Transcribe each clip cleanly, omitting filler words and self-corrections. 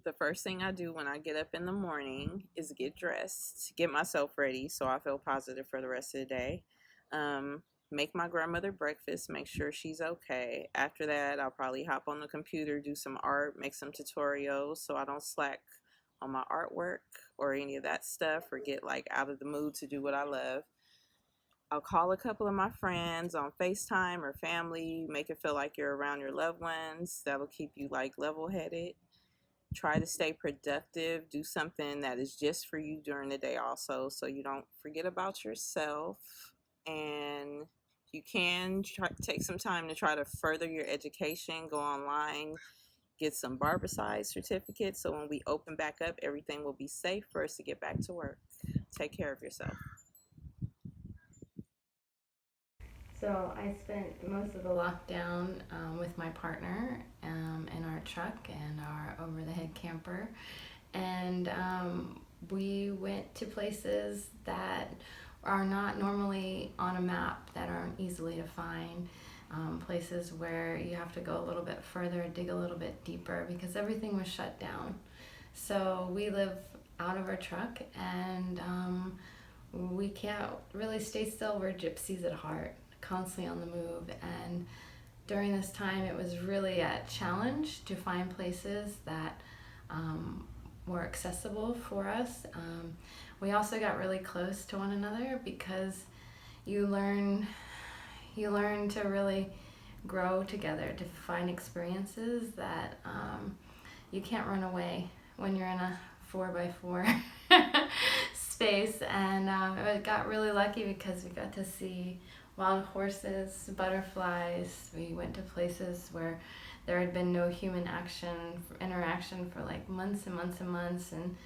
The first thing I do when I get up in the morning is get dressed, get myself ready so I feel positive for the rest of the day. Um, Make my grandmother breakfast, make sure she's okay. After that, I'll probably hop on the computer, do some art, make some tutorials so I don't slack on my artwork or any of that stuff or get like out of the mood to do what I love. I'll call a couple of my friends on FaceTime or family, make it feel like you're around your loved ones. That'll keep you like level headed. Try to stay productive. Do something that is just for you during the day, also, so you don't forget about yourself. And you can take some time to try to further your education. Go online, get some barbicide certificates, so when we open back up, everything will be safe for us to get back to work. Take care of yourself. So I spent most of the lockdown with my partner in our truck and our over the head camper. And we went to places that are not normally on a map, that aren't easily to find. Places where you have to go a little bit further, dig a little bit deeper because everything was shut down. So we live out of our truck and we can't really stay still. We're gypsies at heart, constantly on the move. And during this time, it was really a challenge to find places that were accessible for us. We also got really close to one another because you learn to really grow together, to find experiences that you can't run away when you're in a 4x4 space. And I got really lucky because we got to see wild horses, butterflies. We went to places where there had been no human interaction for like months and months and months, and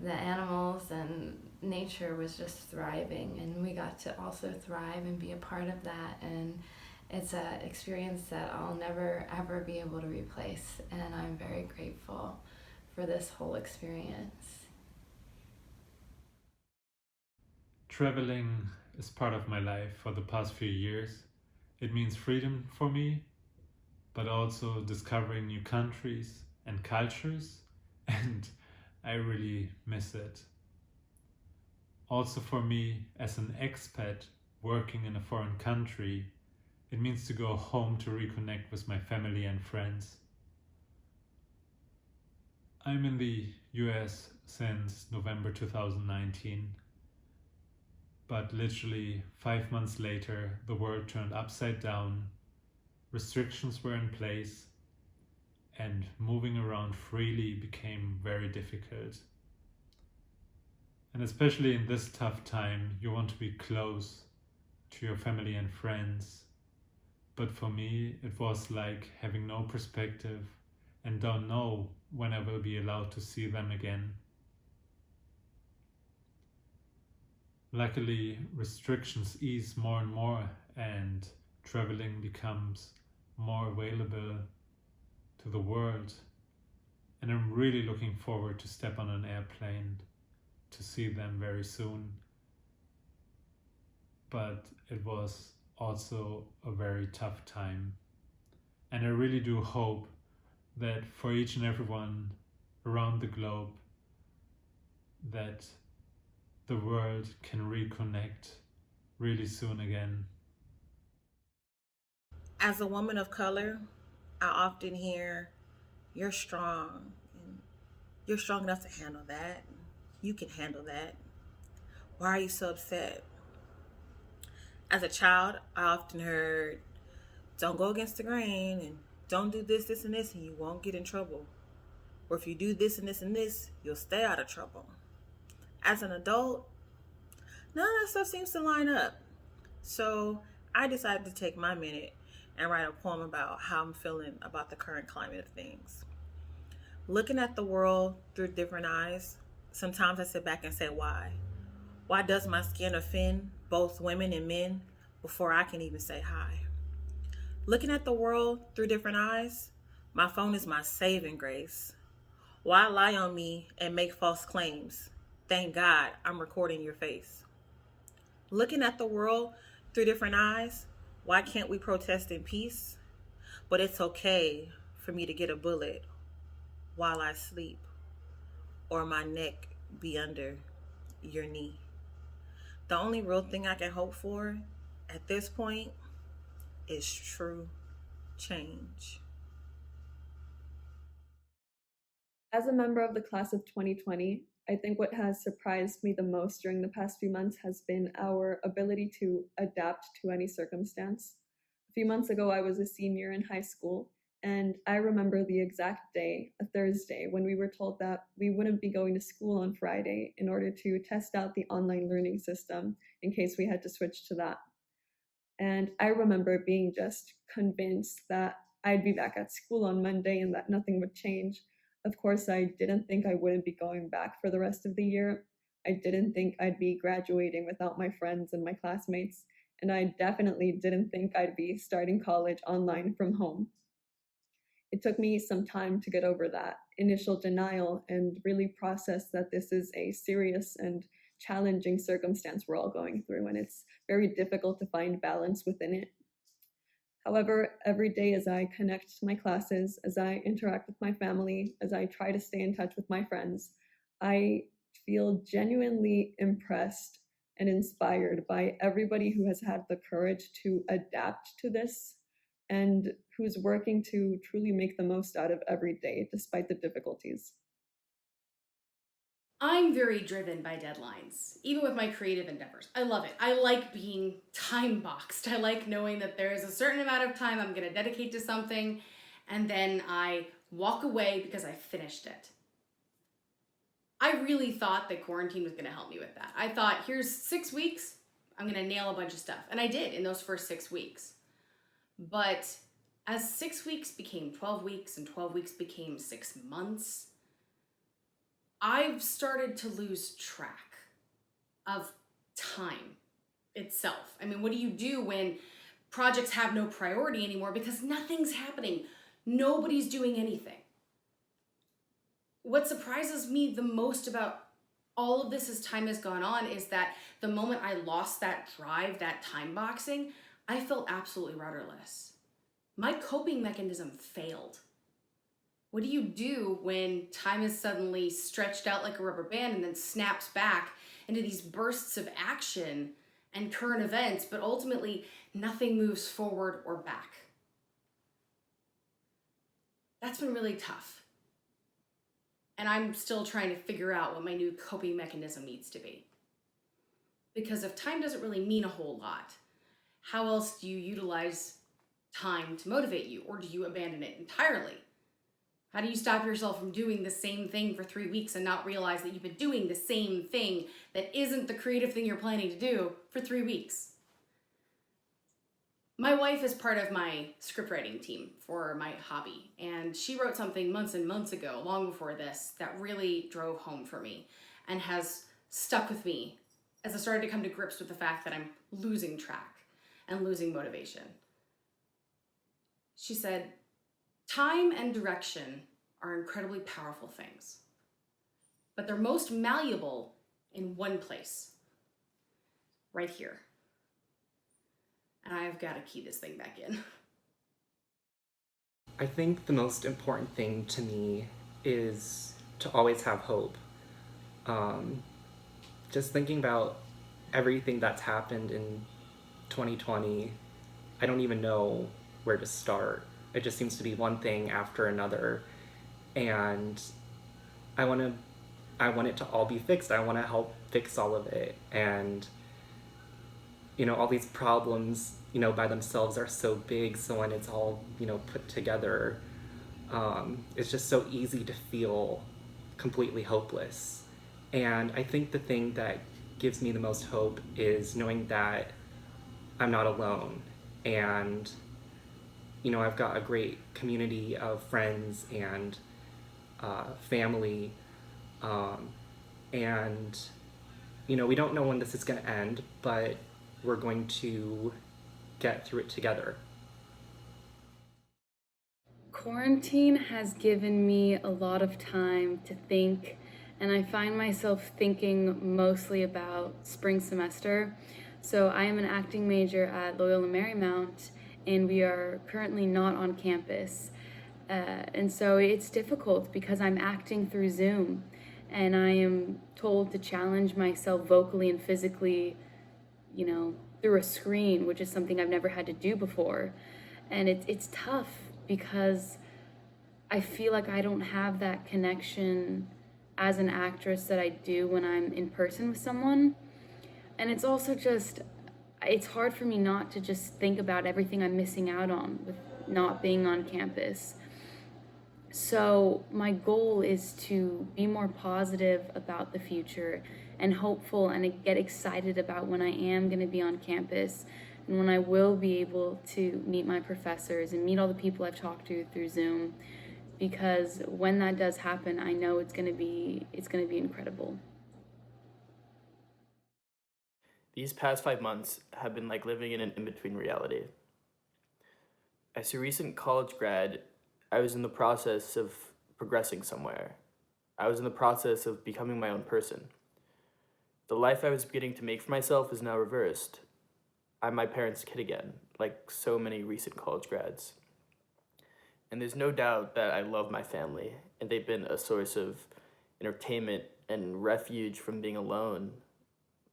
the animals and nature was just thriving, and we got to also thrive and be a part of that. And it's an experience that I'll never ever be able to replace, and I'm very grateful for this whole experience. Traveling is part of my life for the past few years. It means freedom for me, but also discovering new countries and cultures, and I really miss it. Also, for me, as an expat working in a foreign country, it means to go home to reconnect with my family and friends. I'm in the US since November 2019, but literally 5 months later, the world turned upside down, restrictions were in place, and moving around freely became very difficult. And especially in this tough time, you want to be close to your family and friends. But for me, it was like having no perspective and don't know when I will be allowed to see them again. Luckily, restrictions ease more and more, and traveling becomes more available to the world. And I'm really looking forward to step on an airplane to see them very soon. But it was also a very tough time. And I really do hope that for each and everyone around the globe, that the world can reconnect really soon again. As a woman of color, I often hear, "You're strong, and you're strong enough to handle that. You can handle that. Why are you so upset?" As a child, I often heard, "Don't go against the grain, and don't do this, this, and this, and you won't get in trouble. Or if you do this and this and this, you'll stay out of trouble." As an adult, none of that stuff seems to line up. So I decided to take my minute and write a poem about how I'm feeling about the current climate of things. Looking at the world through different eyes, sometimes I sit back and say, why? Why does my skin offend both women and men before I can even say hi? Looking at the world through different eyes, my phone is my saving grace. Why lie on me and make false claims? Thank God I'm recording your face. Looking at the world through different eyes, why can't we protest in peace? But it's okay for me to get a bullet while I sleep. or my neck be under your knee. The only real thing I can hope for at this point is true change. As a member of the class of 2020, I think what has surprised me the most during the past few months has been our ability to adapt to any circumstance. A few months ago, I was a senior in high school, and I remember the exact day, a Thursday, when we were told that we wouldn't be going to school on Friday in order to test out the online learning system in case we had to switch to that. And I remember being just convinced that I'd be back at school on Monday and that nothing would change. Of course, I didn't think I wouldn't be going back for the rest of the year. I didn't think I'd be graduating without my friends and my classmates. And I definitely didn't think I'd be starting college online from home. It took me some time to get over that initial denial and really process that this is a serious and challenging circumstance we're all going through, and it's very difficult to find balance within it. However, every day as I connect to my classes, as I interact with my family, as I try to stay in touch with my friends, I feel genuinely impressed and inspired by everybody who has had the courage to adapt to this and who's working to truly make the most out of every day despite the difficulties. I'm very driven by deadlines, even with my creative endeavors. I love it. I like being time boxed. I like knowing that there is a certain amount of time I'm going to dedicate to something, and then I walk away because I finished it. I really thought that quarantine was going to help me with that. I thought, here's 6 weeks, I'm going to nail a bunch of stuff. And I did in those first 6 weeks. But as 6 weeks became 12 weeks and 12 weeks became 6 months, I've started to lose track of time itself. I mean, what do you do when projects have no priority anymore because nothing's happening? Nobody's doing anything. What surprises me the most about all of this as time has gone on is that the moment I lost that drive, that time boxing, I felt absolutely rudderless. My coping mechanism failed. What do you do when time is suddenly stretched out like a rubber band and then snaps back into these bursts of action and current events, but ultimately nothing moves forward or back? That's been really tough. And I'm still trying to figure out what my new coping mechanism needs to be. Because if time doesn't really mean a whole lot, how else do you utilize time to motivate you, or do you abandon it entirely? How do you stop yourself from doing the same thing for 3 weeks and not realize that you've been doing the same thing that isn't the creative thing you're planning to do for 3 weeks? My wife is part of my scriptwriting team for my hobby, and she wrote something months and months ago, long before this, that really drove home for me and has stuck with me as I started to come to grips with the fact that I'm losing track and losing motivation. She said, "Time and direction are incredibly powerful things, but they're most malleable in one place, right here. And I've got to key this thing back in." I think the most important thing to me is to always have hope. Just thinking about everything that's happened in 2020, I don't even know where to start. It just seems to be one thing after another, and I want it to all be fixed. I want to help fix all of it, and all these problems, by themselves are so big. So when it's all, put together, it's just so easy to feel completely hopeless. And I think the thing that gives me the most hope is knowing that I'm not alone. And, I've got a great community of friends and family. And, we don't know when this is going to end, but we're going to get through it together. Quarantine has given me a lot of time to think, and I find myself thinking mostly about spring semester. So I am an acting major at Loyola Marymount, and we are currently not on campus. And so it's difficult because I'm acting through Zoom. and I am told to challenge myself vocally and physically, through a screen, which is something I've never had to do before. And it's tough because I feel like I don't have that connection as an actress that I do when I'm in person with someone. And it's also just, it's hard for me not to just think about everything I'm missing out on with not being on campus. So my goal is to be more positive about the future and hopeful and get excited about when I am going to be on campus and when I will be able to meet my professors and meet all the people I've talked to through Zoom, because when that does happen, I know it's going to be incredible. These past 5 months have been like living in an in-between reality. As a recent college grad, I was in the process of progressing somewhere. I was in the process of becoming my own person. The life I was beginning to make for myself is now reversed. I'm my parents' kid again, like so many recent college grads. And there's no doubt that I love my family, and they've been a source of entertainment and refuge from being alone.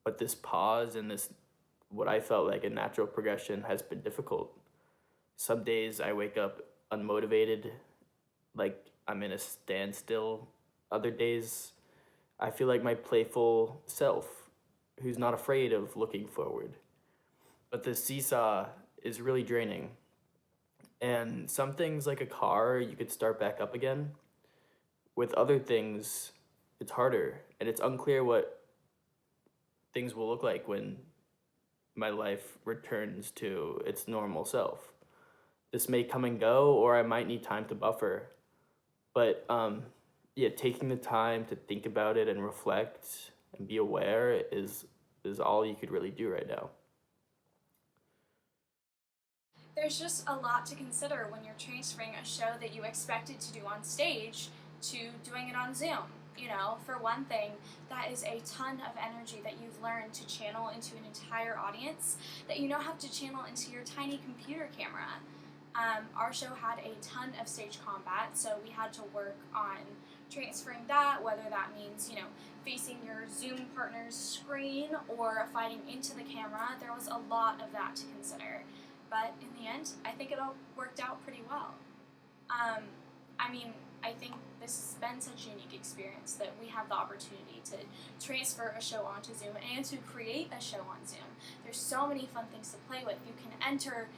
But this pause and this, what I felt like a natural progression, has been difficult. Some days I wake up unmotivated, like I'm in a standstill. Other days I feel like my playful self, who's not afraid of looking forward. But the seesaw is really draining. And some things, like a car, you could start back up again. With other things, it's harder, and it's unclear what things will look like when my life returns to its normal self. This may come and go, or I might need time to buffer. But yeah, taking the time to think about it and reflect and be aware is all you could really do right now. There's just a lot to consider when you're transferring a show that you expected to do on stage to doing it on Zoom. For one thing, that is a ton of energy that you've learned to channel into an entire audience that you now have to channel into your tiny computer camera. Our show had a ton of stage combat, so we had to work on transferring that, whether that means, facing your Zoom partner's screen or fighting into the camera. There was a lot of that to consider. But in the end, I think it all worked out pretty well. I think this has been such a unique experience that we have the opportunity to transfer a show onto Zoom and to create a show on Zoom. There's so many fun things to play with. You can enter,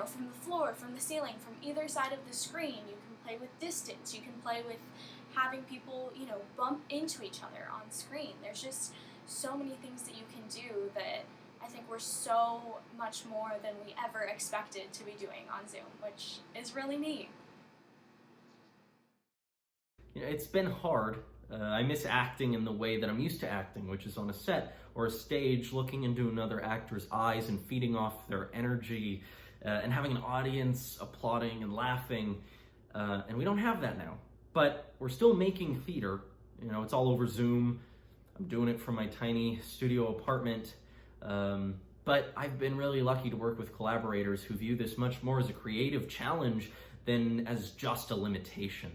from the floor, from the ceiling, from either side of the screen. You can play with distance. You can play with having people, bump into each other on screen. There's just so many things that you can do that I think we're so much more than we ever expected to be doing on Zoom, which is really neat. It's been hard. I miss acting in the way that I'm used to acting, which is on a set or a stage, looking into another actor's eyes and feeding off their energy and having an audience applauding and laughing. And we don't have that now. But we're still making theater. It's all over Zoom. I'm doing it from my tiny studio apartment. But I've been really lucky to work with collaborators who view this much more as a creative challenge than as just a limitation.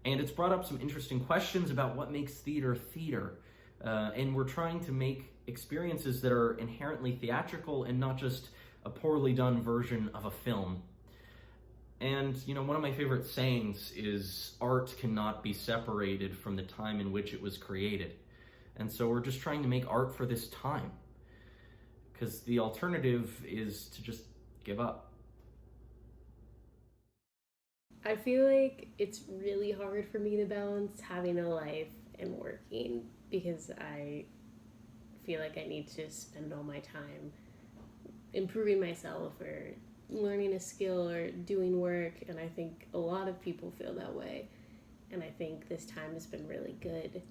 And it's brought up some interesting questions about what makes theater theater. And we're trying to make experiences that are inherently theatrical and not just a poorly done version of a film. And, one of my favorite sayings is art cannot be separated from the time in which it was created. And so we're just trying to make art for this time. Because the alternative is to just give up. I feel like it's really hard for me to balance having a life and working because I feel like I need to spend all my time improving myself or learning a skill or doing work, and I think a lot of people feel that way. And I think this time has been really good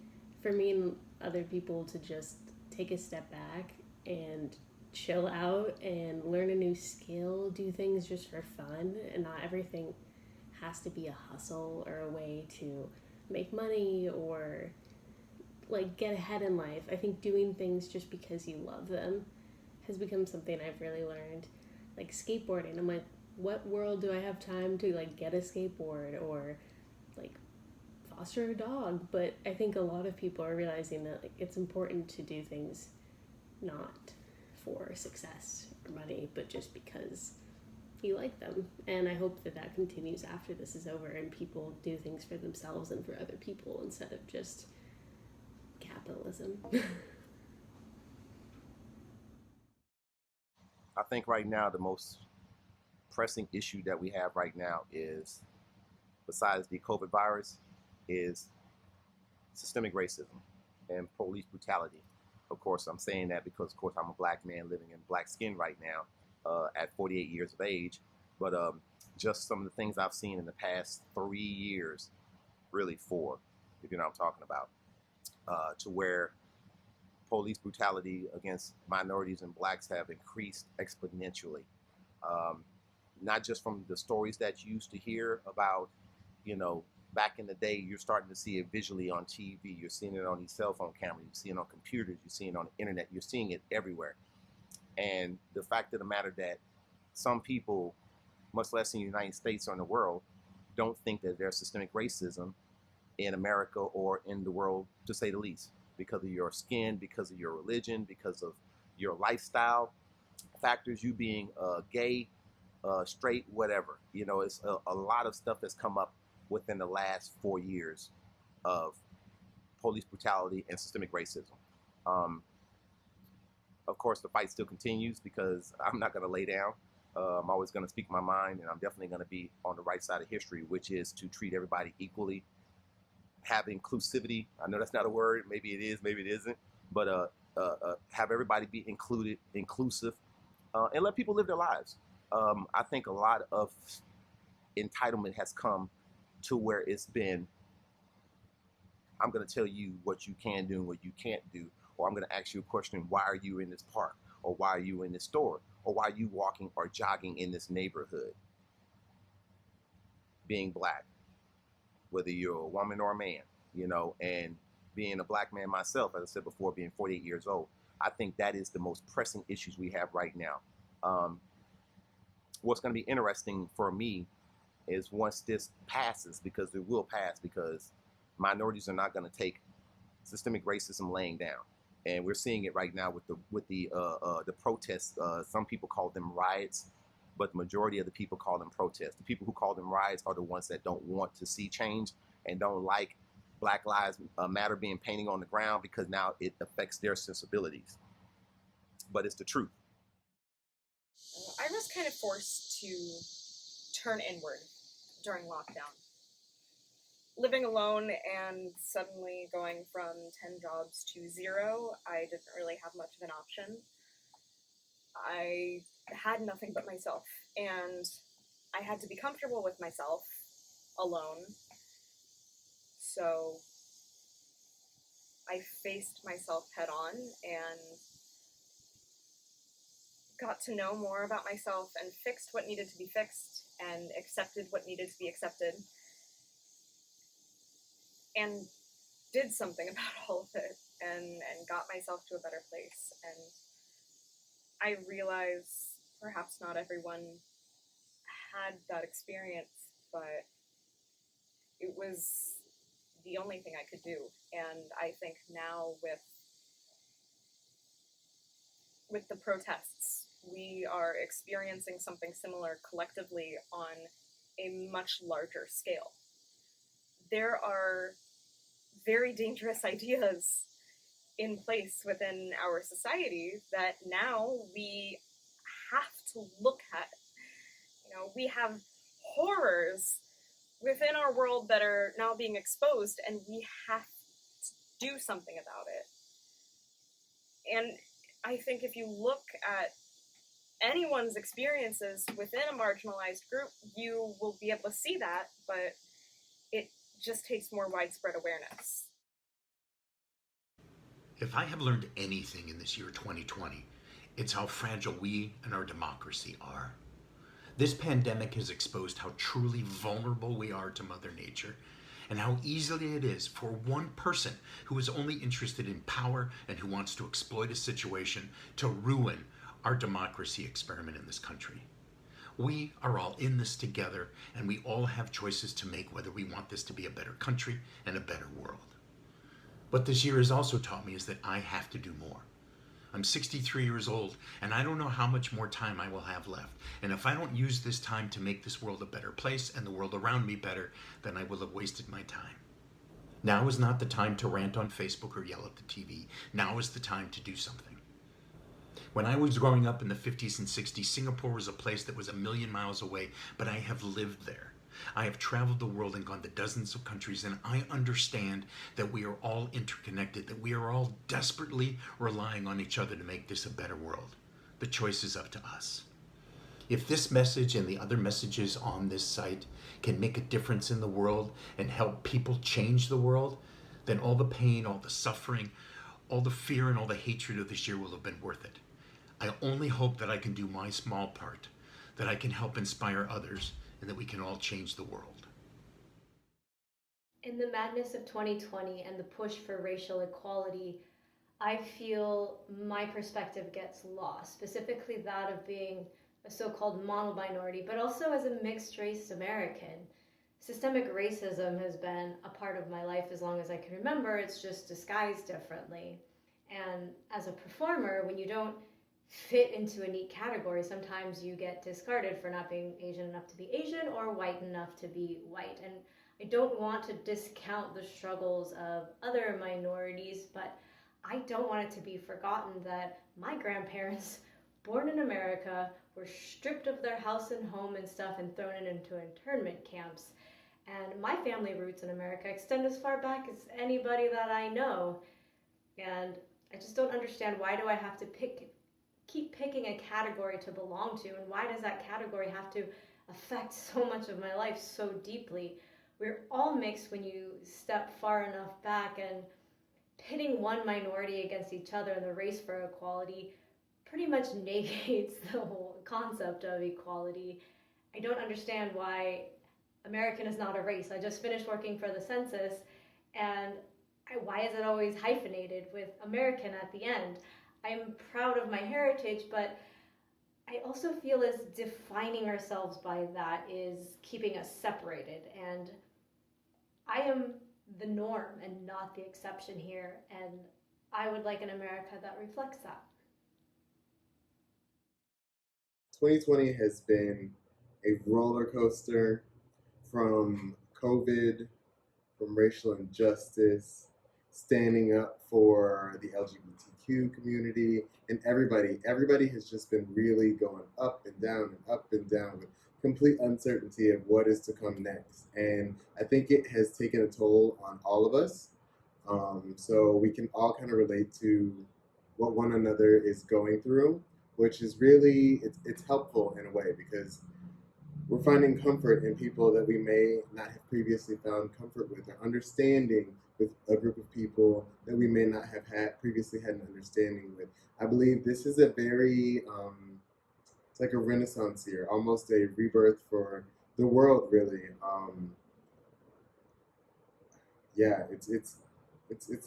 for me and other people to just take a step back and chill out and learn a new skill, do things just for fun, and not everything has to be a hustle or a way to make money or get ahead in life. I think doing things just because you love them has become something I've really learned. Like skateboarding, I'm like, what world do I have time to get a skateboard or foster a dog. But I think a lot of people are realizing that like it's important to do things not for success or money, but just because you like them. And I hope that that continues after this is over and people do things for themselves and for other people instead of just capitalism. I think right now the most pressing issue that we have right now is, besides the COVID virus, is systemic racism and police brutality. Of course, I'm saying that because, of course, I'm a black man living in black skin right now at 48 years of age. But just some of the things I've seen in the past 3 years, really 4, if you know what I'm talking about, to where police brutality against minorities and blacks have increased exponentially. Not just from the stories that you used to hear about, you know, back in the day, you're starting to see it visually on TV. You're seeing it on these cell phone cameras. You're seeing it on computers. You're seeing it on the internet. You're seeing it everywhere. And the fact of the matter that some people, much less in the United States or in the world, don't think that there's systemic racism in America or in the world, to say the least, because of your skin, because of your religion, because of your lifestyle factors, you being gay, straight, whatever. You know, it's a lot of stuff that's come up within the last 4 years of police brutality and systemic racism. Of course, the fight still continues because I'm not going to lay down. I'm always going to speak my mind, and I'm definitely going to be on the right side of history, which is to treat everybody equally, have inclusivity. I know that's not a word. Maybe it is, maybe it isn't. But have everybody be inclusive, and let people live their lives. I think a lot of entitlement has come to where it's been, I'm going to tell you what you can do and what you can't do, or I'm going to ask you a question, why are you in this park, or why are you in this store, or why are you walking or jogging in this neighborhood? Being black, whether you're a woman or a man, you know, and being a black man myself, as I said before, being 48 years old, I think that is the most pressing issues we have right now. What's going to be interesting for me is once this passes, because it will pass, because minorities are not going to take systemic racism laying down, and we're seeing it right now with the protests. Some people call them riots, but the majority of the people call them protests. The people who call them riots are the ones that don't want to see change and don't like Black Lives Matter being painted on the ground because now it affects their sensibilities. But it's the truth. I was kind of forced to turn inward during lockdown. Living alone and suddenly going from 10 jobs to 0, I didn't really have much of an option. I had nothing but myself, and I had to be comfortable with myself alone. So I faced myself head on and got to know more about myself and fixed what needed to be fixed and accepted what needed to be accepted and did something about all of it and got myself to a better place. And I realize perhaps not everyone had that experience, but it was the only thing I could do. And I think now with the protests, we are experiencing something similar collectively on a much larger scale. There are very dangerous ideas in place within our society that now we have to look at. You know, we have horrors within our world that are now being exposed, and we have to do something about it. And I think if you look at anyone's experiences within a marginalized group, you will be able to see that, but it just takes more widespread awareness. If I have learned anything in this year 2020, it's how fragile we and our democracy are. This pandemic has exposed how truly vulnerable we are to Mother Nature, and how easily it is for one person who is only interested in power and who wants to exploit a situation to ruin our democracy experiment in this country. We are all in this together, and we all have choices to make whether we want this to be a better country and a better world. What this year has also taught me is that I have to do more. I'm 63 years old, and I don't know how much more time I will have left. And if I don't use this time to make this world a better place and the world around me better, then I will have wasted my time. Now is not the time to rant on Facebook or yell at the TV. Now is the time to do something. When I was growing up in the 50s and 60s, Singapore was a place that was a million miles away, but I have lived there. I have traveled the world and gone to dozens of countries, and I understand that we are all interconnected, that we are all desperately relying on each other to make this a better world. The choice is up to us. If this message and the other messages on this site can make a difference in the world and help people change the world, then all the pain, all the suffering, all the fear, and all the hatred of this year will have been worth it. I only hope that I can do my small part, that I can help inspire others, and that we can all change the world. In the madness of 2020 and the push for racial equality, I feel my perspective gets lost, specifically that of being a so-called mono-minority, but also as a mixed-race American. Systemic racism has been a part of my life as long as I can remember. It's just disguised differently. And as a performer, when you don't fit into a neat category, sometimes you get discarded for not being Asian enough to be Asian or white enough to be white. And I don't want to discount the struggles of other minorities, but I don't want it to be forgotten that my grandparents, born in America, were stripped of their house and home and stuff and thrown into internment camps. And my family roots in America extend as far back as anybody that I know. And I just don't understand, why do I have to keep picking a category to belong to, and why does that category have to affect so much of my life so deeply? We're all mixed when you step far enough back, and pitting one minority against each other in the race for equality pretty much negates the whole concept of equality. I don't understand why American is not a race. I just finished working for the census, and why is it always hyphenated with American at the end? I'm proud of my heritage, but I also feel as defining ourselves by that is keeping us separated. And I am the norm and not the exception here. And I would like an America that reflects that. 2020 has been a roller coaster, from COVID, from racial injustice, standing up for the LGBTQ community, and everybody has just been really going up and down with complete uncertainty of what is to come next. And I think it has taken a toll on all of us. So we can all kind of relate to what one another is going through, which is really, it's helpful in a way, because we're finding comfort in people that we may not have previously found comfort with, or understanding with a group of people that we may not have previously had an understanding with. I believe this is a very, it's like a renaissance year, almost a rebirth for the world, really. Yeah, it's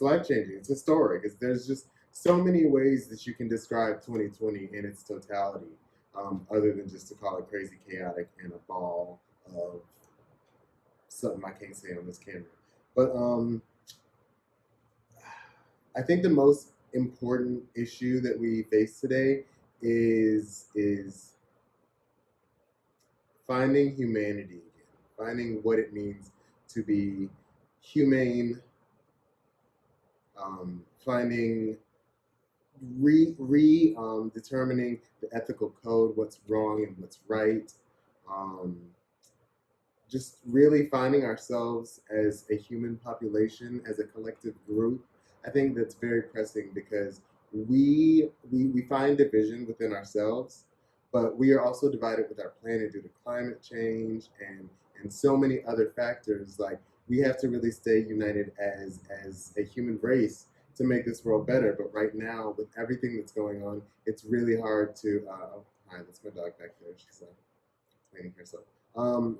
life changing. It's historic. There's just so many ways that you can describe 2020 in its totality, other than just to call it crazy, chaotic, and a ball of something I can't say on this camera. But I think the most important issue that we face today is finding humanity again, finding what it means to be humane, finding determining the ethical code, what's wrong and what's right. Just really finding ourselves as a human population, as a collective group. I think that's very pressing, because we find division within ourselves, but we are also divided with our planet due to climate change and so many other factors. Like, we have to really stay united as a human race to make this world better. But right now, with everything that's going on, it's really hard to. Hi, that's my dog back there. She's cleaning herself.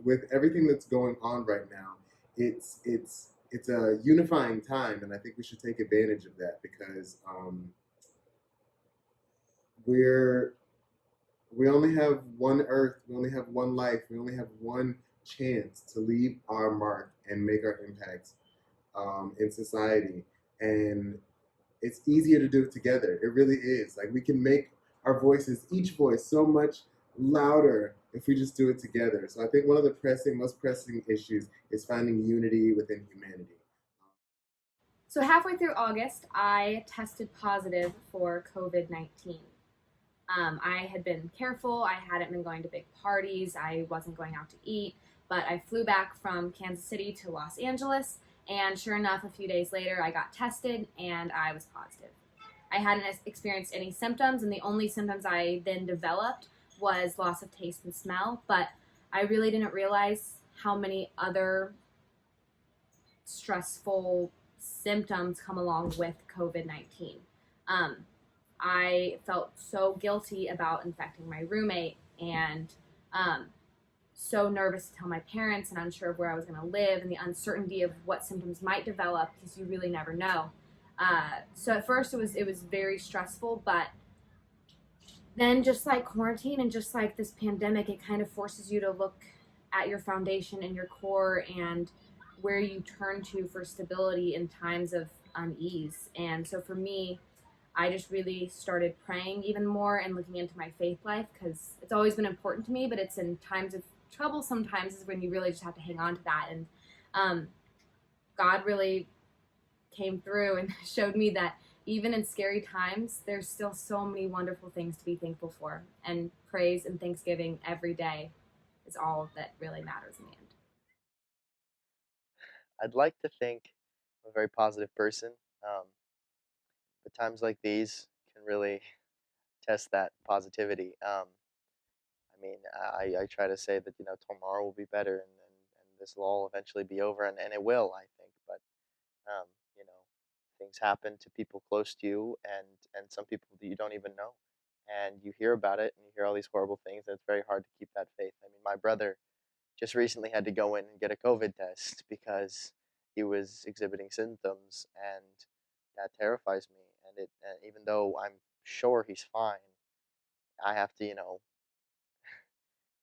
With everything that's going on right now, it's a unifying time, and I think we should take advantage of that, because we're We only have one earth, we only have one life, we only have one chance to leave our mark and make our impacts in society. And it's easier to do it together. It really is. Like, we can make our voices, each voice, so much louder if we just do it together. So I think one of the most pressing issues is finding unity within humanity. So halfway through August, I tested positive for COVID-19. I had been careful. I hadn't been going to big parties. I wasn't going out to eat. But I flew back from Kansas City to Los Angeles, and sure enough, a few days later, I got tested, and I was positive. I hadn't experienced any symptoms, and the only symptoms I then developed was loss of taste and smell. But I really didn't realize how many other stressful symptoms come along with COVID-19. I felt so guilty about infecting my roommate, and so nervous to tell my parents and unsure of where I was going to live, and the uncertainty of what symptoms might develop because you really never know. So at first it was very stressful, but then just like quarantine and just like this pandemic, it kind of forces you to look at your foundation and your core and where you turn to for stability in times of unease. And so for me, I just really started praying even more and looking into my faith life, because it's always been important to me, but it's in times of trouble sometimes is when you really just have to hang on to that. And God really came through and showed me that even in scary times, there's still so many wonderful things to be thankful for. And praise and thanksgiving every day is all that really matters in the end. I'd like to think I'm a very positive person, um, but times like these can really test that positivity. I mean, I try to say that tomorrow will be better, and this will all eventually be over, and it will, I think. But um, you know, things happen to people close to you, and some people that you don't even know, and you hear about it, and you hear all these horrible things, and it's very hard to keep that faith. I mean, my brother just recently had to go in and get a COVID test because he was exhibiting symptoms, and that terrifies me. And even though I'm sure he's fine, I have to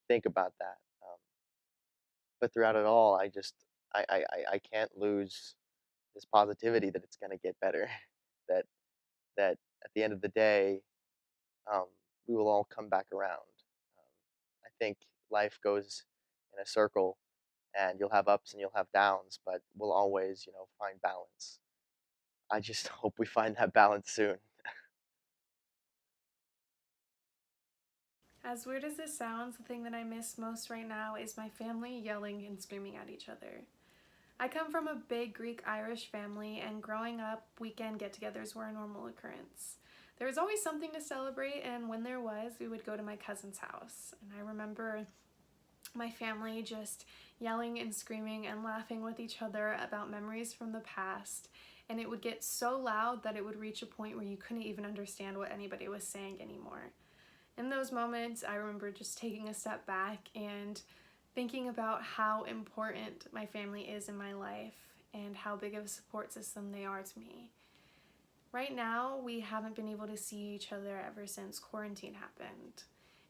think about that. But throughout it all, I can't lose this positivity that it's gonna get better. that that at the end of the day, um, we will all come back around. I think life goes in a circle, and you'll have ups and you'll have downs, but we'll always find balance. I just hope we find that balance soon. As weird as this sounds, the thing that I miss most right now is my family yelling and screaming at each other. I come from a big Greek-Irish family, and growing up, weekend get-togethers were a normal occurrence. There was always something to celebrate, and when there was, we would go to my cousin's house. And I remember my family just yelling and screaming and laughing with each other about memories from the past, and it would get so loud that it would reach a point where you couldn't even understand what anybody was saying anymore. In those moments, I remember just taking a step back and thinking about how important my family is in my life and how big of a support system they are to me. Right now, we haven't been able to see each other ever since quarantine happened.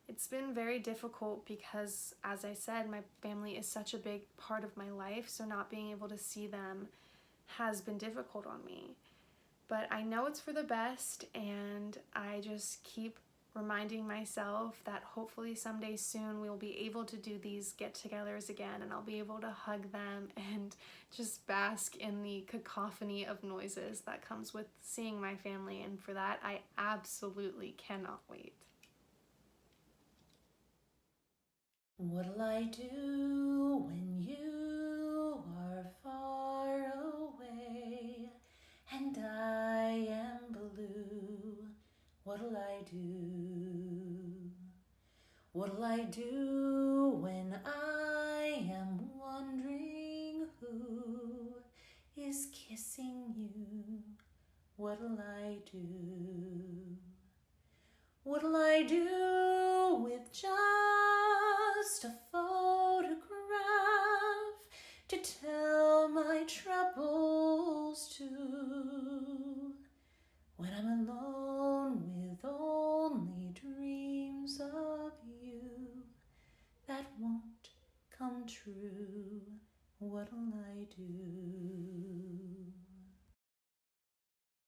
It's been very difficult because, as I said, my family is such a big part of my life, so not being able to see them has been difficult on me. But I know it's for the best, and I just keep reminding myself that hopefully someday soon we'll be able to do these get-togethers again, and I'll be able to hug them and just bask in the cacophony of noises that comes with seeing my family, and for that I absolutely cannot wait. What'll I do when you are far away and I am blue? What'll I do? What'll I do when I am wondering who is kissing you? What'll I do? What'll I do with just a photograph to tell my troubles to? When I'm alone with only dreams of won't come true. What'll I do?